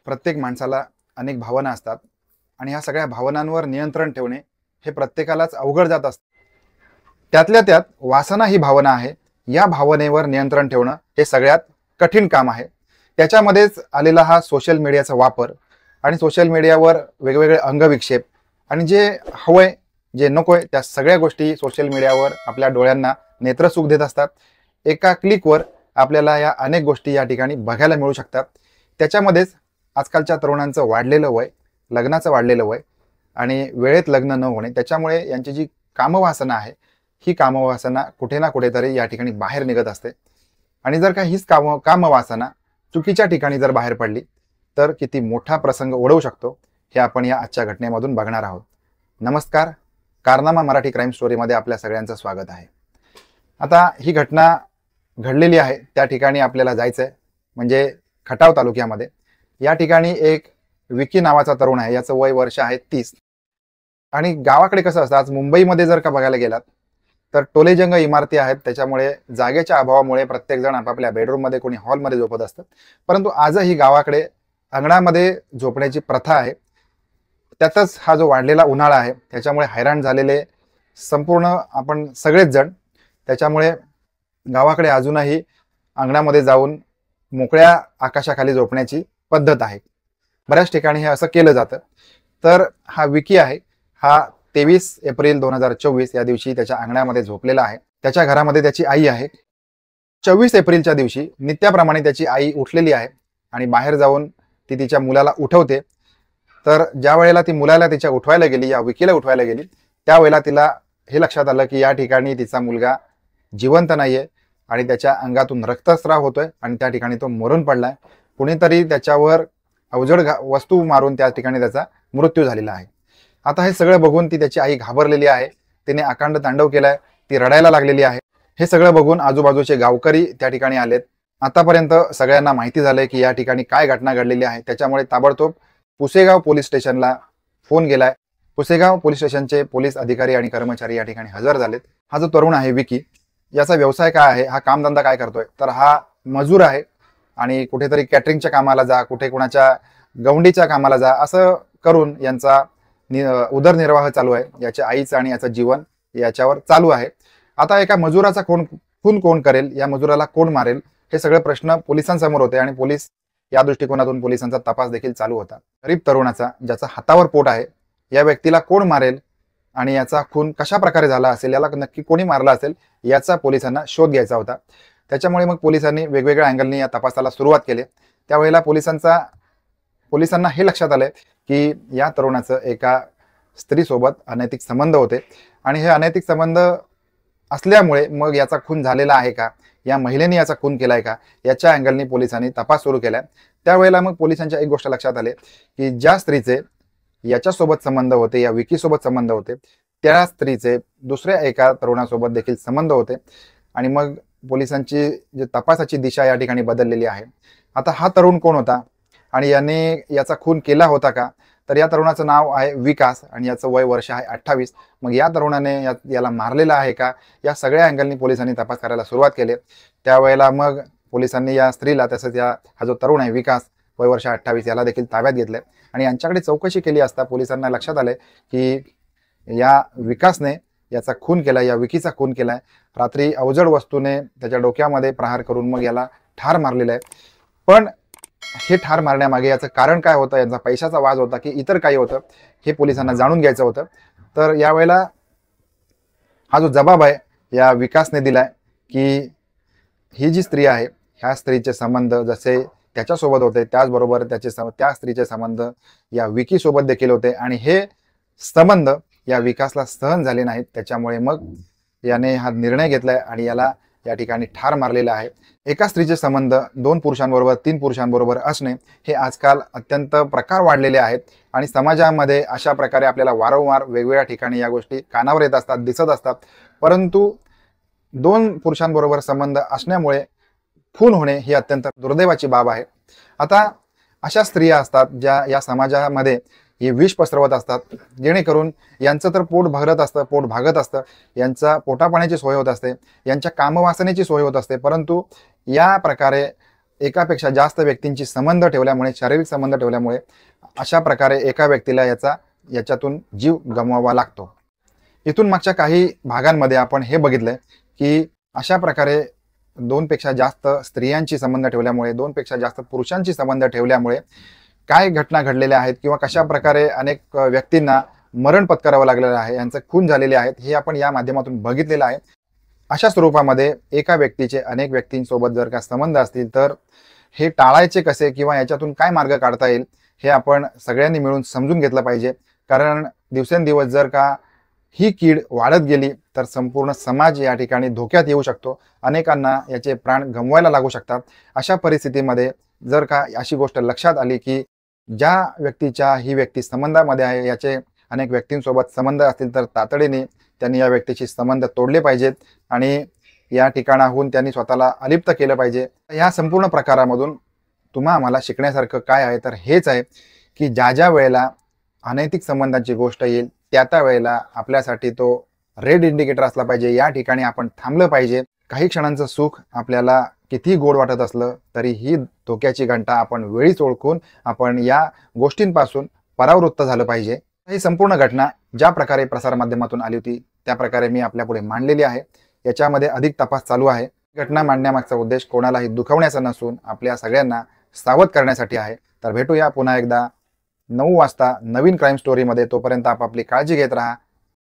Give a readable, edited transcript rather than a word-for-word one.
प्रत्येक माणसाला अनेक भावना असतात आणि ह्या सगळ्या भावनांवर नियंत्रण ठेवणे हे प्रत्येकालाच अवघड जात असतं. त्यातल्या त्यात वासना ही भावना आहे. या भावनेवर नियंत्रण ठेवणं हे सगळ्यात कठीण काम आहे. त्याच्यामध्येच आलेला हा सोशल मीडियाचा वापर आणि सोशल मीडियावर वेगवेगळे अंगविक्षेप आणि जे हवंय जे नकोय त्या सगळ्या गोष्टी सोशल मीडियावर आपल्या डोळ्यांना नेत्रसुख देत असतात. एका क्लिकवर आपल्याला या अनेक गोष्टी या ठिकाणी बघायला मिळू शकतात. त्याच्यामध्येच आजकालच्या तरुणांचं वाढलेलं वय, लग्नाचं वाढलेलं वय आणि वेळेत लग्न न होणे, त्याच्यामुळे यांची जी कामवासना आहे ही कामवासना कुठे ना कुठेतरी या ठिकाणी बाहेर निघत असते. आणि जर का हीच कामवासना चुकीच्या ठिकाणी जर बाहेर पडली तर किती मोठा प्रसंग ओढवू शकतो हे आपण या आजच्या घटनेमधून बघणार आहोत. नमस्कार, कारनामा मराठी क्राईम स्टोरीमध्ये आपल्या सगळ्यांचं स्वागत आहे. आता ही घटना घडलेली आहे त्या ठिकाणी आपल्याला जायचं आहे, म्हणजे खटाव तालुक्यामध्ये. या ठिकाणी एक विकी नावाचा तरुण आहे. याचं वय वर्ष आहे 30. आणि गावाकडे कसं असतं, आज मुंबईमध्ये जर का बघायला गेलात तर टोलेजंग इमारती आहेत, त्याच्यामुळे जागेच्या अभावामुळे प्रत्येक जण आपापल्या बेडरूममध्ये, कोणी हॉलमध्ये झोपत असतात. परंतु आजही गावाकडे अंगणामध्ये झोपण्याची प्रथा आहे. त्यातच हा जो वाढलेला उन्हाळा आहे त्याच्यामुळे हैराण झालेले संपूर्ण आपण सगळेच जण. त्याच्यामुळे गावाकडे अजूनही अंगणामध्ये जाऊन मोकळ्या आकाशाखाली झोपण्याची पद्धत आहे. बऱ्याच ठिकाणी हे असं केलं जातं. तर हा विकी आहे, हा 23 एप्रिल 2024 या दिवशी त्याच्या अंगणामध्ये झोपलेला आहे. त्याच्या घरामध्ये त्याची आई आहे. 24 एप्रिलच्या दिवशी नित्याप्रमाणे त्याची आई उठलेली आहे आणि बाहेर जाऊन ती तिच्या मुलाला उठवते. तर ज्या वेळेला ती मुलाला तिच्या उठवायला गेली, या विकीला उठवायला गेली, त्यावेळेला तिला हे लक्षात आलं की या ठिकाणी तिचा मुलगा जिवंत नाहीये आणि त्याच्या अंगातून रक्तस्राव होतोय आणि त्या ठिकाणी तो मरून पडलाय. कुणीतरी त्याच्यावर अवजड वस्तू मारून त्या ठिकाणी त्याचा मृत्यू झालेला आहे. आता हे सगळं बघून ती त्याची आई घाबरलेली आहे. तिने अकांड तांडव केलाय, ती रडायला लागलेली आहे. हे सगळं बघून आजूबाजूचे गावकरी त्या ठिकाणी आलेत. आतापर्यंत सगळ्यांना माहिती झालंय की या ठिकाणी काय घटना घडलेली आहे. त्याच्यामुळे ताबडतोब पुसेगाव पोलीस स्टेशनला फोन गेलाय. पुसेगाव पोलीस स्टेशनचे पोलीस अधिकारी आणि कर्मचारी या ठिकाणी हजर झालेत. हा जो तरुण आहे विकी, याचा व्यवसाय काय आहे, हा कामधंदा काय करतोय, तर हा मजूर आहे आणि कुठेतरी कॅटरिंगच्या कामाला जा, कुठे कुणाच्या गवंडीच्या कामाला जा, असं करून यांचा उदरनिर्वाह चालू आहे. याच्या आईचं आणि याचं जीवन याच्यावर चालू आहे. आता एका मजुराचा खून कोण करेल, या मजुराला कोण मारेल, हे सगळे प्रश्न पोलिसांसमोर होते आणि पोलीस या दृष्टिकोनातून पोलिसांचा तपास देखील चालू होता. गरीब तरुणाचा, ज्याचा हातावर पोट आहे, या व्यक्तीला कोण मारेल आणि याचा खून कशा प्रकारे झाला असेल, याला नक्की कोणी मारला असेल, याचा पोलिसांना शोध घ्यायचा होता. त्याच्यामुळे मग पोलिसांनी वेगवेगळ्या अँगलनी या तपासाला सुरुवात केली. त्यावेळेला पोलिसांना हे लक्षात आलं की या तरुणाचं एका स्त्रीसोबत अनैतिक संबंध होते आणि हे अनैतिक संबंध असल्यामुळे मग याचा खून झालेला आहे का, या महिलेने याचा खून केलाय का, याच्या अँगलनी पोलिसांनी तपास सुरू केलाय. त्यावेळेला मग पोलिसांच्या एक गोष्ट लक्षात आले की ज्या स्त्रीचे याच्यासोबत संबंध होते, या विकीसोबत संबंध होते, त्या स्त्रीचे दुसऱ्या एका तरुणासोबत देखील संबंध होते. आणि मग पोलिसांची जी तपासाची दिशा या ठिकाणी बदललेली आहे. आता हा तरुण कोण होता आणि याने याचा खून केला होता का, तर या तरुणाचं नाव आहे विकास आणि याचं वय वर्ष आहे 28. मग या तरुणाने याला मारलेला आहे का, या सगळ्या अँगलनी पोलिसांनी तपास करायला सुरुवात केली. त्यावेळेला मग पोलिसांनी या स्त्रीला, तसंच हा जो तरुण आहे विकास वय वर्ष 28, याला देखील ताब्यात घेतलंय आणि यांच्याकडे चौकशी केली असता पोलिसांना लक्षात आलंय की या विकासने याचा खून केलाय, या विकीचा खून केलाय. रात्री अवजड वस्तूने त्याच्या डोक्यामध्ये प्रहार करून मग याला ठार मारलेलं आहे. पण हे ठार मारण्यामागे याचं कारण काय होतं, यांचा पैशाचा वाद होता की इतर काही होतं, हे पोलिसांना जाणून घ्यायचं होतं. तर यावेळेला हा जो जबाब आहे या विकासने दिलाय की ही जी स्त्री आहे, ह्या स्त्रीचे संबंध जसे त्याच्यासोबत होते त्याचबरोबर त्या स्त्रीचे संबंध या विकीसोबत देखील होते आणि हे संबंध या विकासला सहन झाले नाहीत. त्याच्यामुळे मग याने हा निर्णय घेतलाय आणि याला या ठिकाणी ठार मारलेला आहे. एका स्त्रीचे संबंध 2 पुरुषांबरोबर, 3 पुरुषांबरोबर असणे हे आजकाल अत्यंत प्रकार वाढलेले आहेत आणि समाजामध्ये अशा प्रकारे आपल्याला वारंवार वेगवेगळ्या ठिकाणी या गोष्टी कानावर येत असतात, दिसत असतात. परंतु 2 पुरुषांबरोबर संबंध असण्यामुळे खून होणे ही अत्यंत दुर्दैवाची बाब आहे. आता अशा स्त्रिया असतात ज्या या समाजामध्ये हे विष पसरवत असतात, जेणेकरून यांचं तर पोट भरत असतं, पोट भागत असतं, यांचा पोटापाण्याची सोय होत असते, यांच्या कामवासनेची सोय होत असते. परंतु या प्रकारे एकापेक्षा जास्त व्यक्तींची संबंध ठेवल्यामुळे, शारीरिक संबंध ठेवल्यामुळे अशा प्रकारे एका व्यक्तीला याच्यातून जीव गमवावा लागतो. इथून मागच्या काही भागांमध्ये आपण हे बघितलंय की अशा प्रकारे 2पेक्षा जास्त स्त्रियांची संबंध ठेवल्यामुळे, 2पेक्षा जास्त पुरुषांची संबंध ठेवल्यामुळे काय घटना घडलेल्या आहेत किंवा कशा प्रकारे अनेक व्यक्तींना मरण पत्करावं लागलेलं आहे, यांचे खून झालेले आहेत, हे आपण या माध्यमातून बघितलेलं आहे. अशा स्वरूपामध्ये एका व्यक्तीचे अनेक व्यक्तींसोबत जर का संबंध असतील तर हे टाळायचे कसे किंवा याच्यातून काय मार्ग काढता येईल हे आपण सगळ्यांनी मिळून समजून घेतलं पाहिजे. कारण दिवसेंदिवस जर का ही कीड वाढत गेली तर संपूर्ण समाज या ठिकाणी धोक्यात येऊ शकतो. अनेकांना याचे प्राण गमवायला लागू शकतात. अशा परिस्थितीमध्ये जर का अशी गोष्ट लक्षात आली की ज्या व्यक्तीच्या ही व्यक्ती संबंधामध्ये आहे, याचे अनेक व्यक्तींसोबत संबंध असतील तर तातडीने त्यांनी या व्यक्तीशी संबंध तोडले पाहिजेत आणि या ठिकाणाहून त्यांनी स्वतःला अलिप्त केलं पाहिजे. या संपूर्ण प्रकारामधून आम्हाला शिकण्यासारखं काय आहे तर हेच आहे की ज्या वेळेला अनैतिक संबंधांची गोष्ट येईल त्या वेळेला आपल्यासाठी तो रेड इंडिकेटर असला पाहिजे. या ठिकाणी आपण थांबलं पाहिजे. काही क्षणांचं सुख आपल्याला किती गोड वाटत असलं तरी ही धोक्याची घंटा आपण वेळीच ओळखून आपण या गोष्टींपासून परावृत्त झालं पाहिजे. ही संपूर्ण घटना ज्या प्रकारे प्रसारमाध्यमातून आली होती त्या प्रकारे मी आपल्यापुढे मांडलेली आहे. याच्यामध्ये अधिक तपास चालू आहे. घटना मांडण्यामागचा उद्देश कोणालाही दुखवण्याचा नसून आपल्या सगळ्यांना सावध करण्यासाठी आहे. तर भेटूया पुन्हा एकदा 9 वाजता नवीन क्राईम स्टोरीमध्ये. तोपर्यंत आपापली काळजी घेत राहा.